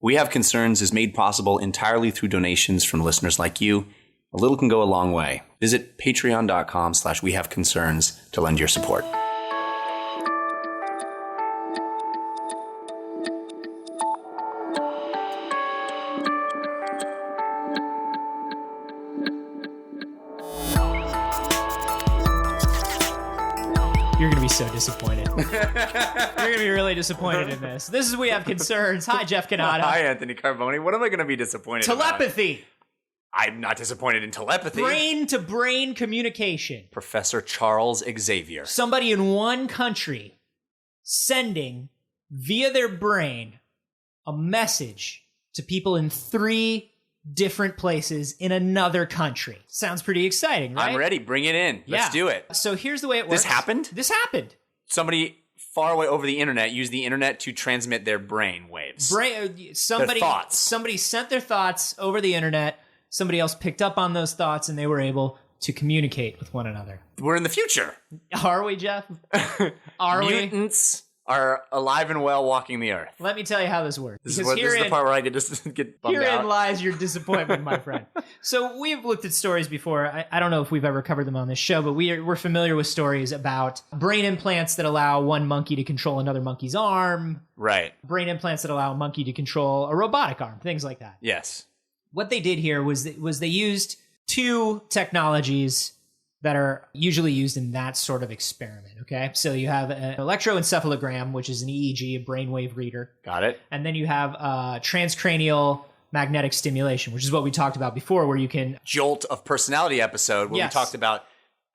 We Have Concerns is made possible entirely through donations from listeners like you. A little can go a long way. Visit patreon.com/wehaveconcerns to lend your support. You're going to be so disappointed. You're going to be really disappointed in this. This is We Have Concerns. Hi, Jeff Canada. Hi, Anthony Carboni. What am I going to be disappointed Telepathy. about? I'm not disappointed in telepathy. Brain-to-brain communication. Professor Charles Xavier. Somebody in one country sending, via their brain, a message to people in 3 different places in another country. Sounds pretty exciting, right? I'm ready. Bring it in. Let's do it. So here's the way it works. This happened? This happened. Somebody far away over the internet used the internet to transmit their brain waves. Somebody, their thoughts. Somebody sent their thoughts over the internet. Somebody else picked up on those thoughts, and they were able to communicate with one another. We're in the future. Are we, Jeff? Are we? Mutants are alive and well walking the earth. Let me tell you how this works. This is the part where I get bummed out. Herein lies your disappointment, my friend. So we've looked at stories before. I don't know if we've ever covered them on this show, but we're familiar with stories about brain implants that allow one monkey to control another monkey's arm. Right. Brain implants that allow a monkey to control a robotic arm, things like that. Yes. What they did here was they used 2 technologies that are usually used in that sort of experiment, okay? So you have an electroencephalogram, which is an EEG, a brainwave reader. Got it. And then you have transcranial magnetic stimulation, which is what we talked about before, where you can... Jolt of Personality episode, where Yes. we talked about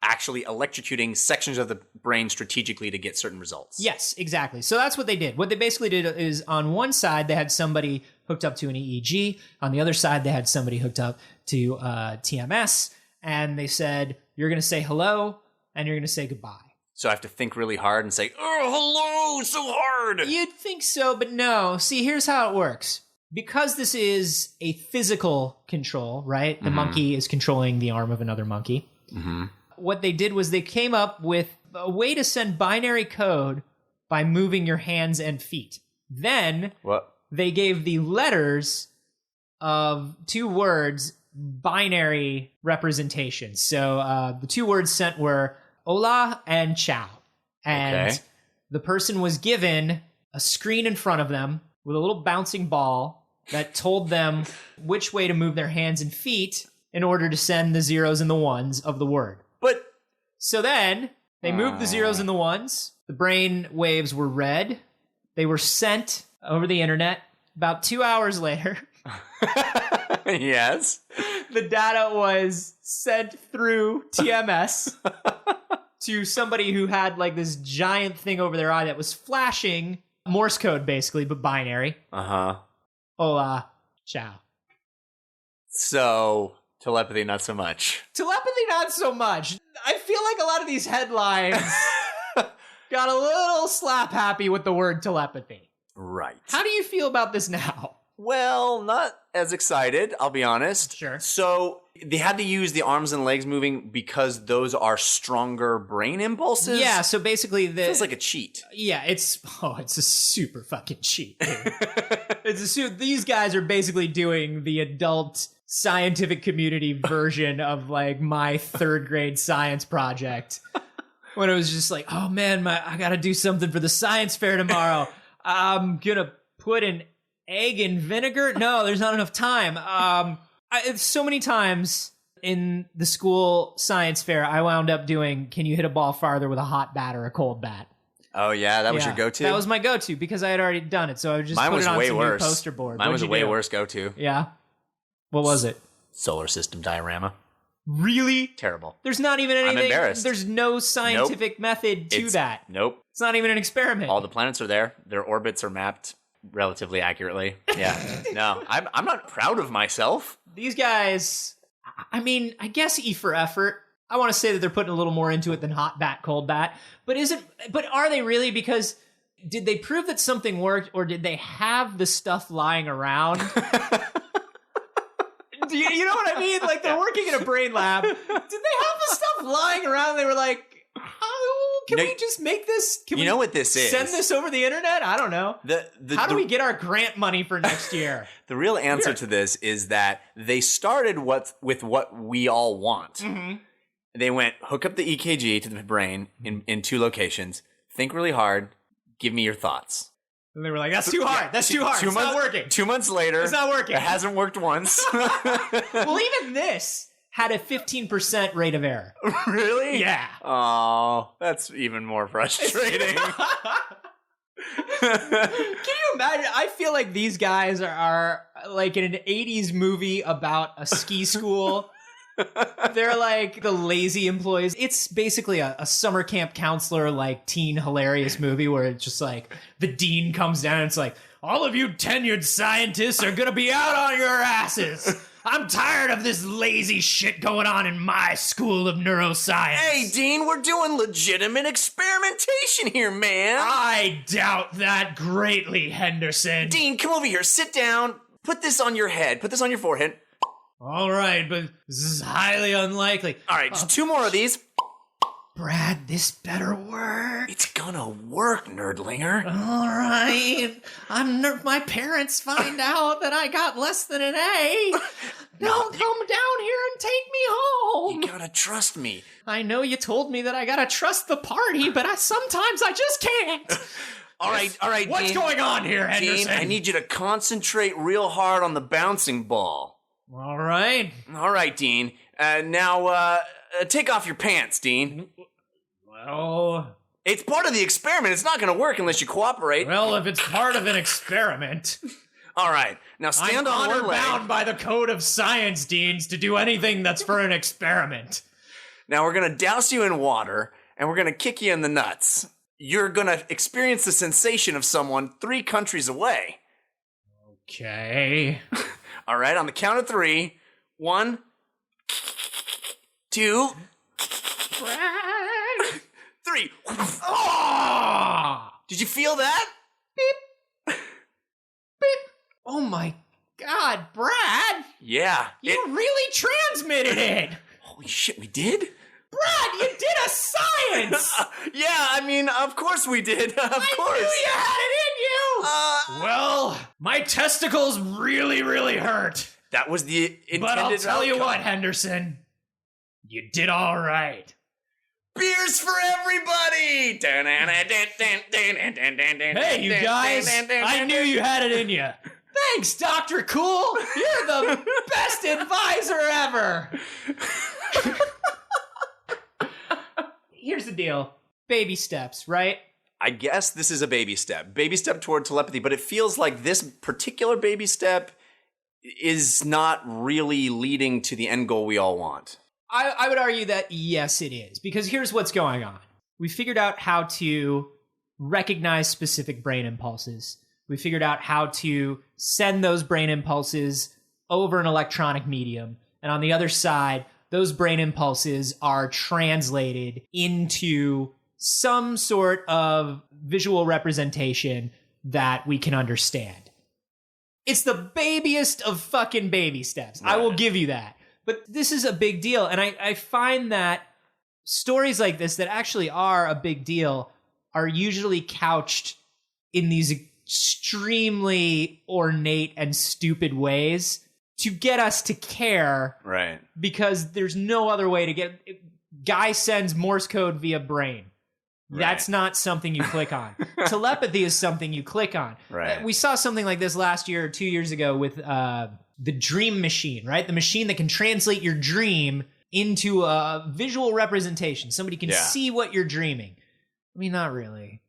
actually electrocuting sections of the brain strategically to get certain results. Yes, exactly. So that's what they did. What they basically did is on one side, they had somebody hooked up to an EEG. On the other side, they had somebody hooked up to TMS. And they said, you're going to say hello, and you're going to say goodbye. So I have to think really hard and say, oh, hello, so hard. You'd think so, but no. See, here's how it works. Because this is a physical control, right? The monkey is controlling the arm of another monkey. Mm-hmm. What they did was they came up with a way to send binary code by moving your hands and feet. Then they gave the letters of 2 words binary representations. So the 2 words sent were hola and ciao. And the person was given a screen in front of them with a little bouncing ball that told them which way to move their hands and feet in order to send the 0s and the 1s of the word. So then they moved the 0s and the 1s. The brain waves were read. They were sent over the internet. About 2 hours later, yes, the data was sent through TMS to somebody who had like this giant thing over their eye that was flashing Morse code, basically, but binary. Uh-huh. Hola, ciao. So, telepathy, not so much. Telepathy, not so much. I feel like a lot of these headlines got a little slap happy with the word telepathy. Right. How do you feel about this now? Well, not as excited, I'll be honest. Sure. So, they had to use the arms and legs moving because those are stronger brain impulses? Yeah, so basically Feels like a cheat. Yeah, it's a super fucking cheat, dude. These guys are basically doing the adult scientific community version of like my 3rd grade science project. When it was just like, oh man, I gotta do something for the science fair tomorrow. I'm gonna put an egg in vinegar. No, there's not enough time. So many times in the school science fair, I wound up doing, can you hit a ball farther with a hot bat or a cold bat? Oh, yeah? That was your go-to? That was my go-to because I had already done it. So I would just put it on some new poster board. Mine was a way worse go-to. Yeah? What was it? Solar system diorama. Really? Terrible. There's not even anything. I'm embarrassed. There's no scientific method to that. Nope. It's not even an experiment. All the planets are there. Their orbits are mapped relatively accurately. Yeah. No, I'm not proud of myself. These guys, I mean, I guess E for effort. I want to say that they're putting a little more into it than hot bat, cold bat. But are they really? Because did they prove that something worked, or did they have the stuff lying around? You know what I mean? Like, they're working in a brain lab. Did they have the stuff lying around? They were like, we'll Can we just make this? Can you know what this is? Send this over the internet? I don't know. How do we get our grant money for next year? The real answer to this is that they started with what we all want. Mm-hmm. They went, hook up the EKG to the brain in 2 locations, think really hard, give me your thoughts. And they were like, that's too hard. That's too hard. It's not working. 2 months later. It's not working. It hasn't worked once. Well, even this had a 15% rate of error. Really? Yeah. Oh, that's even more frustrating. Can you imagine? I feel like these guys are like in an 80s movie about a ski school. They're like the lazy employees. It's basically a summer camp counselor, like teen hilarious movie where it's just like the dean comes down and it's like, all of you tenured scientists are going to be out on your asses. I'm tired of this lazy shit going on in my school of neuroscience. Hey, Dean, we're doing legitimate experimentation here, man. I doubt that greatly, Henderson. Dean, come over here. Sit down. Put this on your head. Put this on your forehead. All right, but this is highly unlikely. All right, just 2 more of these. Brad, this better work. It's gonna work, nerdlinger. All right. My parents find out that I got less than an A. They'll come down here and take me home. You gotta trust me. I know you told me that I gotta trust the party, but sometimes I just can't. All right, What's Dean, going on here, Henderson? Dean, I need you to concentrate real hard on the bouncing ball. All right. All right, Dean. Now, take off your pants, Dean. Well, it's part of the experiment. It's not going to work unless you cooperate. Well, if it's part of an experiment. All right. Now stand on one leg. I'm bound by the code of science, Deans, to do anything that's for an experiment. Now we're going to douse you in water, and we're going to kick you in the nuts. You're going to experience the sensation of someone 3 countries away. Okay. All right, on the count of 3. 1, 2, Brad. 3. Oh! Did you feel that? Beep. Beep. Oh my God, Brad. Yeah. You really transmitted it. Holy shit, we did? Brad, you did a science. Yeah, I mean, of course we did. Of course. I knew you had it in you. Well, my testicles really, really hurt. That was the intended But I'll tell you outcome. what, Henderson. You did all right. Beers for everybody! Hey, you guys. I knew you had it in you. Thanks, Dr. Cool. You're the best advisor ever. Here's the deal. Baby steps, right? I guess this is a baby step. Baby step toward telepathy, but it feels like this particular baby step is not really leading to the end goal we all want. I would argue that yes, it is. Because here's what's going on. We figured out how to recognize specific brain impulses. We figured out how to send those brain impulses over an electronic medium. And on the other side, those brain impulses are translated into some sort of visual representation that we can understand. It's the babiest of fucking baby steps. Right. I will give you that. But this is a big deal. And I find that stories like this that actually are a big deal are usually couched in these extremely ornate and stupid ways to get us to care. Right. Because there's no other way to get... Guy sends Morse code via brain. Right. That's not something you click on. Telepathy is something you click on. Right. We saw something like this last year or 2 years ago with the dream machine, right? The machine that can translate your dream into a visual representation. Somebody can see what you're dreaming. I mean, not really.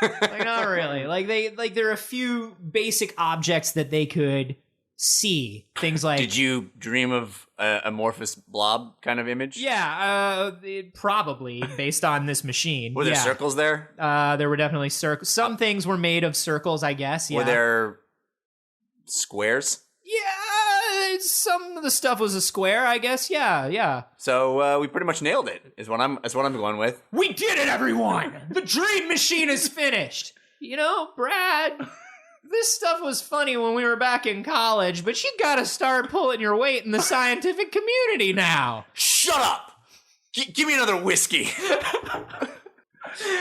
Not really. There are a few basic objects that they could see. Things like... Did you dream of a amorphous blob kind of image? Yeah, probably, based on this machine. Were there circles there? There were definitely circles. Some things were made of circles, I guess, yeah. Were there squares? Yeah, some of the stuff was a square, I guess, yeah. So we pretty much nailed it, is what I'm going with. We did it, everyone! The dream machine is finished! You know, Brad... This stuff was funny when we were back in college, but you gotta start pulling your weight in the scientific community now. Shut up! Give me another whiskey.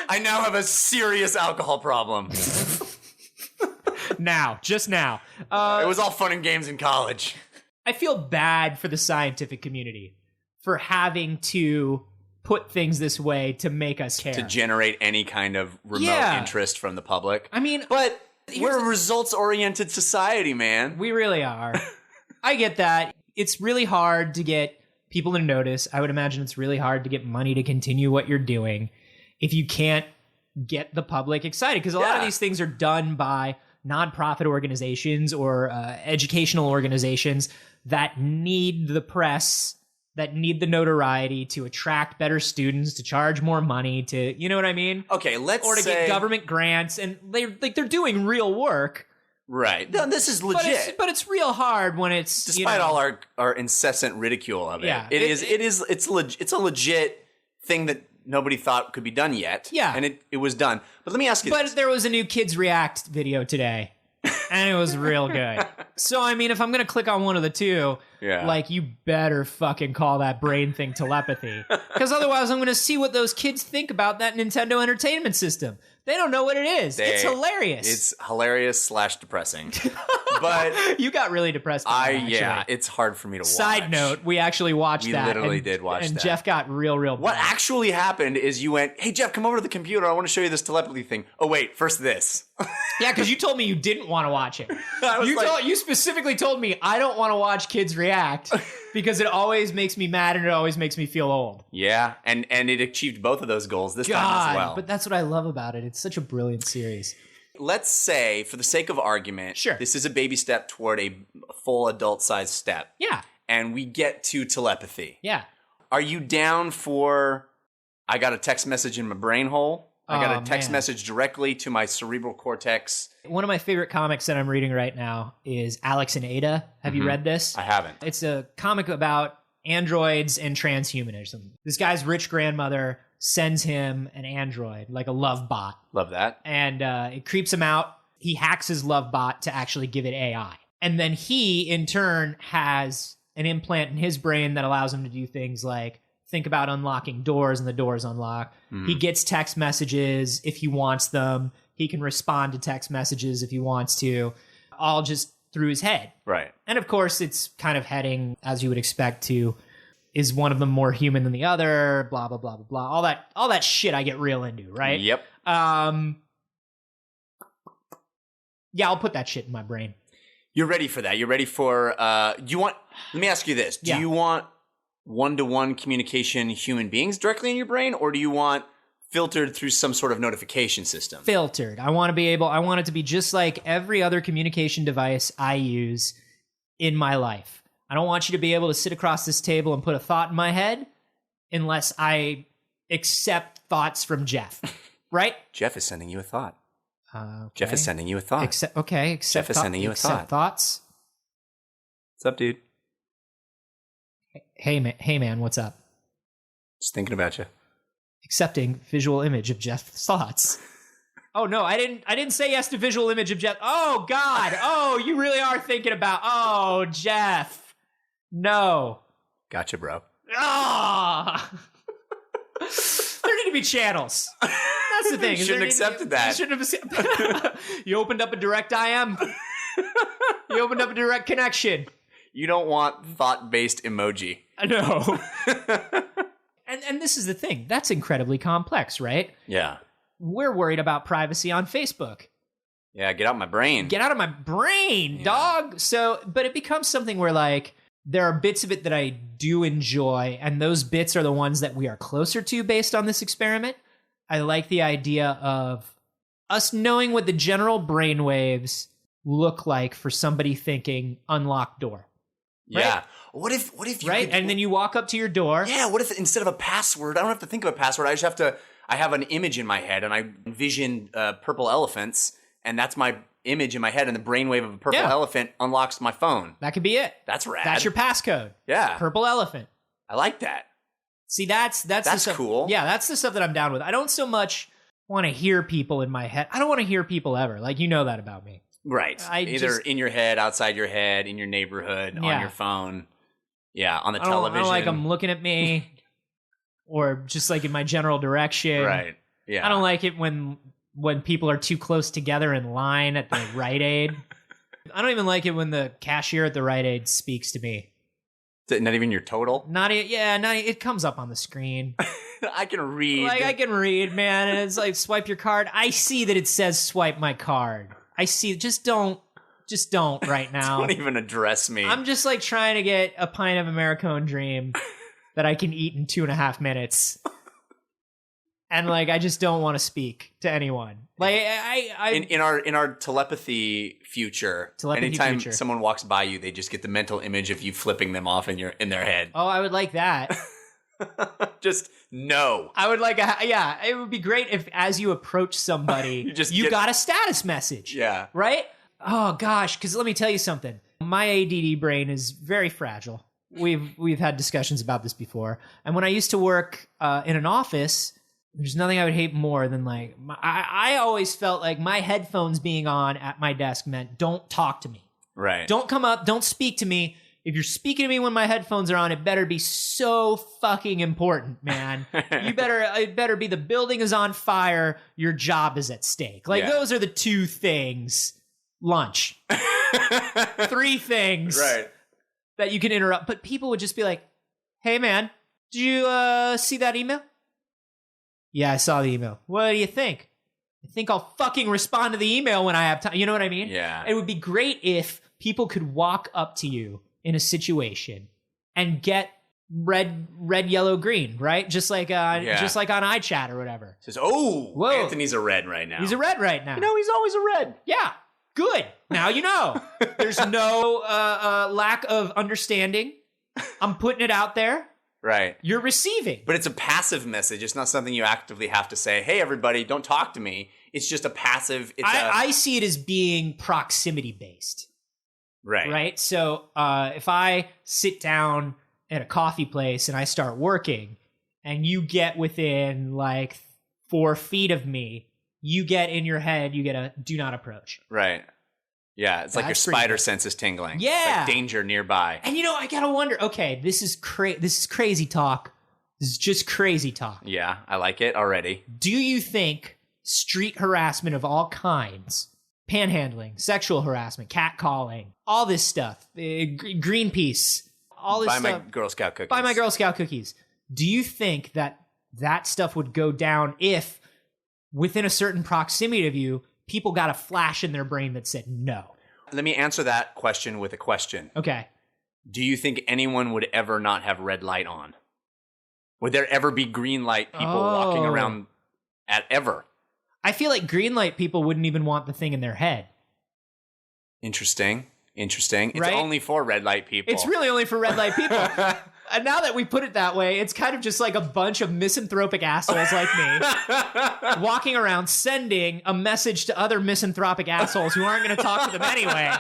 I now have a serious alcohol problem. Just now. It was all fun and games in college. I feel bad for the scientific community for having to put things this way to make us care. To generate any kind of remote interest from the public. I mean... But we're a results-oriented society, man. We really are. I get that. It's really hard to get people to notice. I would imagine it's really hard to get money to continue what you're doing if you can't get the public excited. Because a lot of these things are done by nonprofit organizations or educational organizations that need the press, that need the notoriety to attract better students, to charge more money, to, you know what I mean? Okay, or to get government grants, and they're doing real work. Right. No, this is legit. But it's real hard when it's despite all our incessant ridicule of it. Yeah, it's a legit thing that nobody thought could be done yet. Yeah. And it was done. But let me ask you this. There was a new Kids React video today. And it was real good. So, I mean, if I'm going to click on one of the two, like, you better fucking call that brain thing telepathy. Because otherwise I'm going to see what those kids think about that Nintendo Entertainment System. They don't know what it is. It's hilarious. It's hilarious / depressing. But you got really depressed by that, yeah, it's hard for me to watch. Side note, we actually watched that. We literally did watch that. And Jeff got real bad. What actually happened is you went, hey, Jeff, come over to the computer. I want to show you this telepathy thing. Oh, wait, first this. Yeah, because you told me you didn't want to watch it. You specifically told me I don't want to watch Kids React because it always makes me mad and it always makes me feel old. Yeah, and it achieved both of those goals this time as well. But that's what I love about it. It's such a brilliant series. Let's say, for the sake of argument, this is a baby step toward a full adult-sized step. Yeah. And we get to telepathy. Yeah. Are you down for, I got a text message in my brain hole? I got a text message directly to my cerebral cortex. One of my favorite comics that I'm reading right now is Alex and Ada. Have you read this? I haven't. It's a comic about androids and transhumanism. This guy's rich grandmother sends him an android, like a love bot. Love that. And it creeps him out. He hacks his love bot to actually give it AI. And then he, in turn, has an implant in his brain that allows him to do things like think about unlocking doors and the doors unlock. He gets text messages if he wants them. He can respond to text messages if he wants to, all just through his head. Right. And of course, it's kind of heading, as you would expect, to is one of them more human than the other, blah, blah, blah, blah, blah. All that shit I get real into, right? Yep. Yeah, I'll put that shit in my brain. You're ready for that. You're ready for, let me ask you this. Do you want one-to-one communication human beings directly in your brain, or do you want filtered through some sort of notification system? Filtered. I want it to be just like every other communication device I use in my life. I don't want you to be able to sit across this table and put a thought in my head unless I accept thoughts from Jeff. Right? Jeff is sending you a thought. Okay. Jeff is sending you a thought. Jeff is sending you a thought. Thoughts? What's up, dude? Hey man, what's up? Just thinking about you. Accepting visual image of Jeff's thoughts. Oh no, I didn't say yes to visual image of Jeff. Oh God. Oh, you really are thinking about. Oh, Jeff. No. Gotcha, bro. Ah. There need to be channels. That's the thing. You shouldn't have accepted that. You shouldn't have. You opened up a direct IM. You opened up a direct connection. You don't want thought-based emoji. No. And this is the thing. That's incredibly complex, right? Yeah. We're worried about privacy on Facebook. Yeah, get out of my brain. Get out of my brain, dog. So, but it becomes something where, like, there are bits of it that I do enjoy, and those bits are the ones that we are closer to based on this experiment. I like the idea of us knowing what the general brainwaves look like for somebody thinking unlocked door. Right? Yeah. What if you right? And then you walk up to your door. Yeah, what if instead of a password, I don't have to think of a password. I have an image in my head and I envision purple elephants, and that's my image in my head, and the brainwave of a purple elephant unlocks my phone. That could be it. That's rad. That's your passcode. Yeah. Purple elephant. I like that. See, that's cool. Yeah, that's the stuff that I'm down with. I don't so much want to hear people in my head. I don't want to hear people ever. Like, you know that about me. Right. Either in your head, outside your head, in your neighborhood, on your phone. Yeah, on the television. I don't like them looking at me or just like in my general direction. Right. Yeah. I don't like it when people are too close together in line at the Rite Aid. I don't even like it when the cashier at the Rite Aid speaks to me. Is it not even your total? It comes up on the screen. I can read. Like, I can read, man, and it's like, swipe your card. I see that it says swipe my card. I see. Just don't right now. Don't even address me. I'm just like trying to get a pint of Americone Dream that I can eat in 2.5 minutes. And like, I just don't want to speak to anyone. Like, in our telepathy future, anytime someone walks by you, they just get the mental image of you flipping them off in their head. Oh, I would like that. Just no. I would like it would be great if as you approach somebody, you got a status message. Yeah. Right? Oh gosh, because let me tell you something. My ADD brain is very fragile. We've had discussions about this before. And when I used to work in an office, there's nothing I would hate more than like I always felt like my headphones being on at my desk meant don't talk to me. Right. Don't come up, don't speak to me. If you're speaking to me when my headphones are on, it better be so fucking important, man. It better be the building is on fire, your job is at stake. Like, those are the two things. Lunch. 3 things that you can interrupt. But people would just be like, hey, man, did you see that email? Yeah, I saw the email. What do you think? I think I'll fucking respond to the email when I have time. You know what I mean? Yeah. It would be great if people could walk up to you in a situation and get red, yellow, green, right? Just like on iChat or whatever. Says, whoa, Anthony's a red right now. He's a red right now. You know, he's always a red. Yeah, good. Now you know. There's no lack of understanding. I'm putting it out there. Right. You're receiving. But it's a passive message. It's not something you actively have to say, hey, everybody, don't talk to me. It's just a passive. I see it as being proximity based. Right. Right. So if I sit down at a coffee place and I start working and you get within like 4 feet of me, you get in your head, you get a do not approach. Right. Yeah. It's like your spider sense is tingling. Yeah. It's like danger nearby. And you know, I gotta wonder, okay, this is crazy talk. This is just crazy talk. Yeah. I like it already. Do you think street harassment of all kinds, panhandling, sexual harassment, catcalling, all this stuff, Greenpeace, all this stuff. Buy my Girl Scout cookies. Buy my Girl Scout cookies. Do you think that stuff would go down if within a certain proximity of you, people got a flash in their brain that said no? Let me answer that question with a question. Okay. Do you think anyone would ever not have red light on? Would there ever be green light people walking around ever? I feel like green light people wouldn't even want the thing in their head. Interesting. It's right? only for red light people. It's really only for red light people. And now that we put it that way, it's kind of just like a bunch of misanthropic assholes like me walking around sending a message to other misanthropic assholes who aren't going to talk to them anyway.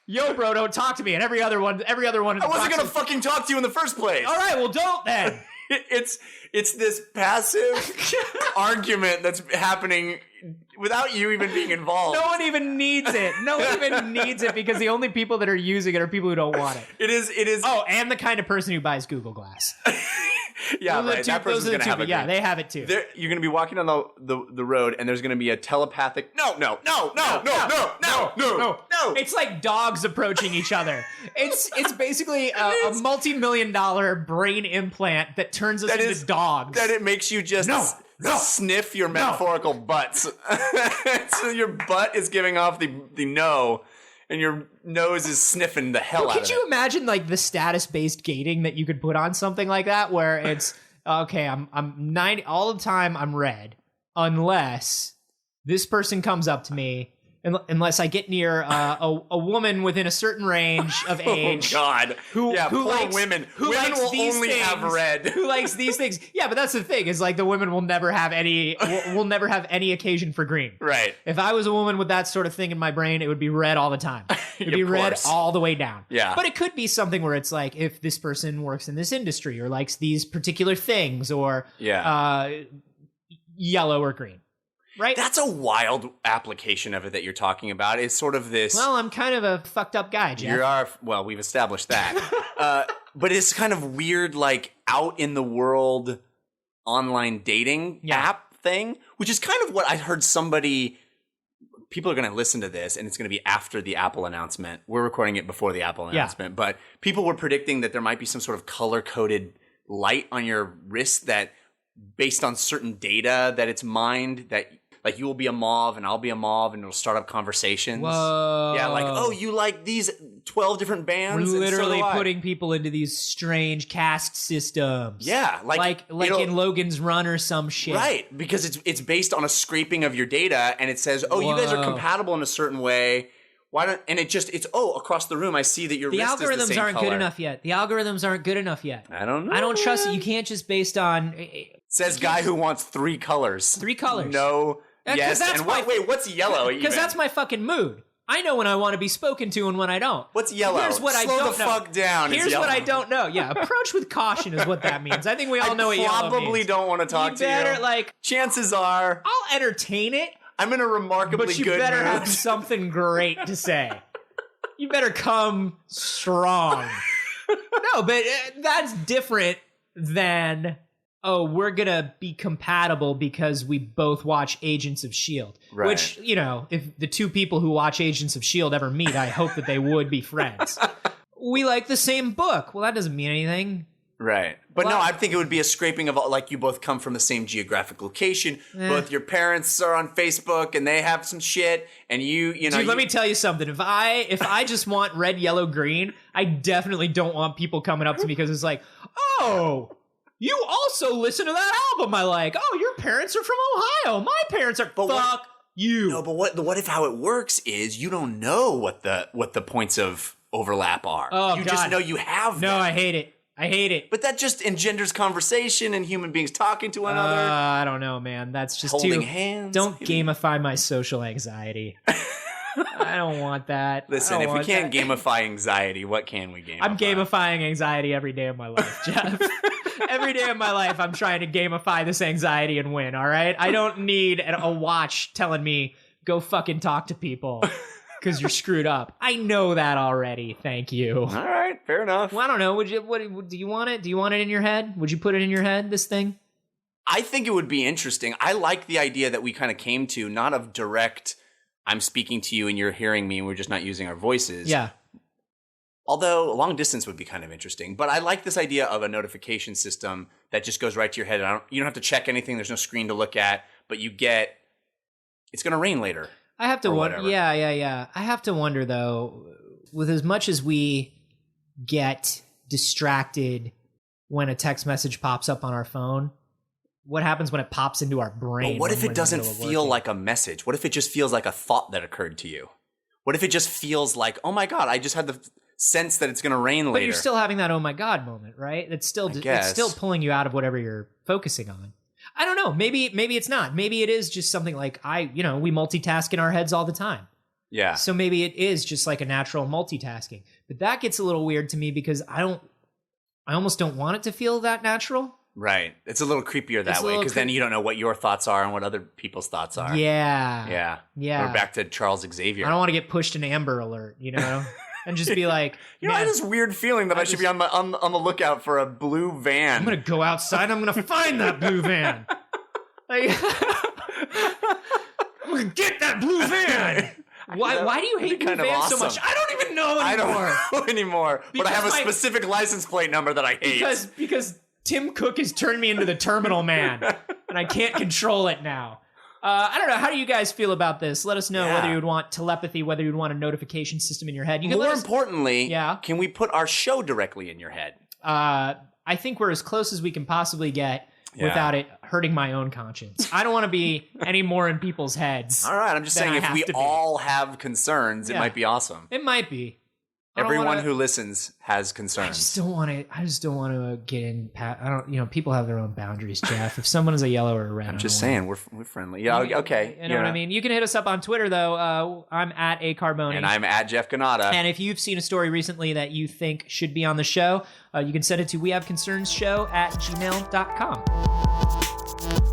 Yo, bro, don't talk to me. And every other one. I wasn't going to fucking talk to you in the first place. All right, well, don't then. It's this passive argument that's happening without you even being involved. No one even needs it. No one even needs it because the only people that are using it are people who don't want it. It is. Oh, and the kind of person who buys Google Glass. Yeah, right. That person's going to have it. Yeah, they have it too. You're going to be walking on the road, and there's going to be a telepathic. No. It's like dogs approaching each other. It's basically a multi-million-dollar brain implant that turns us into dogs. That it makes you just sniff your metaphorical butts. So your butt is giving off the no. And your nose is sniffing the hell out of it. Could you imagine like the status-based gating that you could put on something like that, where it's okay, I'm 90 all the time. I'm red, unless this person comes up to me, unless I get near a woman within a certain range of age. Oh God! Who likes women? Who women likes will these only things, have red. Who likes these things? Yeah, but that's the thing. Is like the women will never have any. Will never have any occasion for green. Right. If I was a woman with that sort of thing in my brain, it would be red all the time. It'd be red all the way down. Yeah. But it could be something where it's like if this person works in this industry or likes these particular things or yellow or green. Right? That's a wild application of it that you're talking about. It's sort of this... Well, I'm kind of a fucked up guy, Jeff. Well, we've established that. But it's kind of weird, like, out in the world online dating app thing, which is kind of what I heard people are going to listen to this, and it's going to be after the Apple announcement. We're recording it before the Apple announcement, but people were predicting that there might be some sort of color-coded light on your wrist that, based on certain data that it's mined, that like you will be a mauve and I'll be a mauve, and it'll start up conversations. Whoa. Yeah, like, oh, you like these 12 different bands? We're literally and so putting people into these strange caste systems. Yeah, like in Logan's Run or some shit. Right, because it's based on a scraping of your data, and it says, oh, you guys are compatible in a certain way. Why don't? And it's across the room I see that your wrist is the same color. The algorithms aren't good enough yet. The algorithms aren't good enough yet. I don't know. I don't trust it. You can't just based on. Says guy who wants 3 colors. 3 colors. No. Yes. And wait, what's yellow? Because that's my fucking mood. I know when I want to be spoken to and when I don't. What's yellow? Here's what I don't know. Slow the fuck down. Here's what I don't know. Yeah, approach with caution is what that means. I think we all know what yellow means. I probably don't want to talk to you. Better, chances are, I'll entertain it. I'm in a remarkably good mood. But you better have something great to say. You better come strong. No, but that's different than, oh, we're going to be compatible because we both watch Agents of S.H.I.E.L.D. Right. Which, if the 2 people who watch Agents of S.H.I.E.L.D. ever meet, I hope that they would be friends. We like the same book. Well, that doesn't mean anything. Right. But no, I think it would be a scraping of, like, you both come from the same geographic location. Both your parents are on Facebook and they have some shit, and Dude, let me tell you something. If I just want red, yellow, green, I definitely don't want people coming up to me because it's like, oh, you also listen to that album I like. Oh, your parents are from Ohio. My parents are. Fuck you. No, but what if how it works is you don't know what the points of overlap are. Oh, you God. just know you have them. No, I hate it. But that just engenders conversation and human beings talking to one another. I don't know, man. That's just holding hands. Don't gamify my social anxiety. I don't want that. Listen, if we can't gamify anxiety, what can we gamify? I'm gamifying anxiety every day of my life, Jeff. Every day of my life, I'm trying to gamify this anxiety and win, all right? I don't need a watch telling me, go fucking talk to people. Because you're screwed up. I know that already. Thank you. All right, fair enough. Well, I don't know. What do you want it? Do you want it in your head? Would you put it in your head? This thing? I think it would be interesting. I like the idea that we kind of came to, not of direct. I'm speaking to you and you're hearing me, and we're just not using our voices. Yeah. Although long distance would be kind of interesting, but I like this idea of a notification system that just goes right to your head. You don't have to check anything. There's no screen to look at, but you get. It's going to rain later. I have to wonder. Yeah. I have to wonder though, with as much as we get distracted when a text message pops up on our phone, what happens when it pops into our brain? But what if it doesn't feel like a message? What if it just feels like a thought that occurred to you? What if it just feels like, oh my God, I just had the sense that it's going to rain later. But you're still having that oh my God moment, right? It's still pulling you out of whatever you're focusing on. I don't know. Maybe it's not. Maybe it is just something like we multitask in our heads all the time. Yeah. So maybe it is just like a natural multitasking. But that gets a little weird to me because I almost don't want it to feel that natural. Right. It's a little creepier that way because then you don't know what your thoughts are and what other people's thoughts are. Yeah. We're back to Charles Xavier. I don't want to get pushed an Amber Alert, and just be like, I have this weird feeling that I should be on the lookout for a blue van. I'm gonna go outside. I'm gonna find that blue van. I'm gonna get that blue van. Why do you hate blue vans so much? I don't even know anymore. I don't know anymore. But I have a specific license plate number that I hate. Because Tim Cook has turned me into the Terminal Man, and I can't control it now. I don't know. How do you guys feel about this? Let us know whether you would want telepathy, whether you'd want a notification system in your head. More importantly, can we put our show directly in your head? I think we're as close as we can possibly get without it hurting my own conscience. I don't want to be any more in people's heads. All right. I'm just saying if we all have concerns, it might be awesome. It might be. Everyone who listens has concerns. I just don't want to get in. People have their own boundaries, Jeff. If someone is a yellow or a red, I'm just saying we're friendly. Yeah, okay. You know what I mean? You can hit us up on Twitter though. I'm at @acarboni. And I'm at Jeff Ganata. And if you've seen a story recently that you think should be on the show, you can send it to wehaveconcernshow@gmail.com.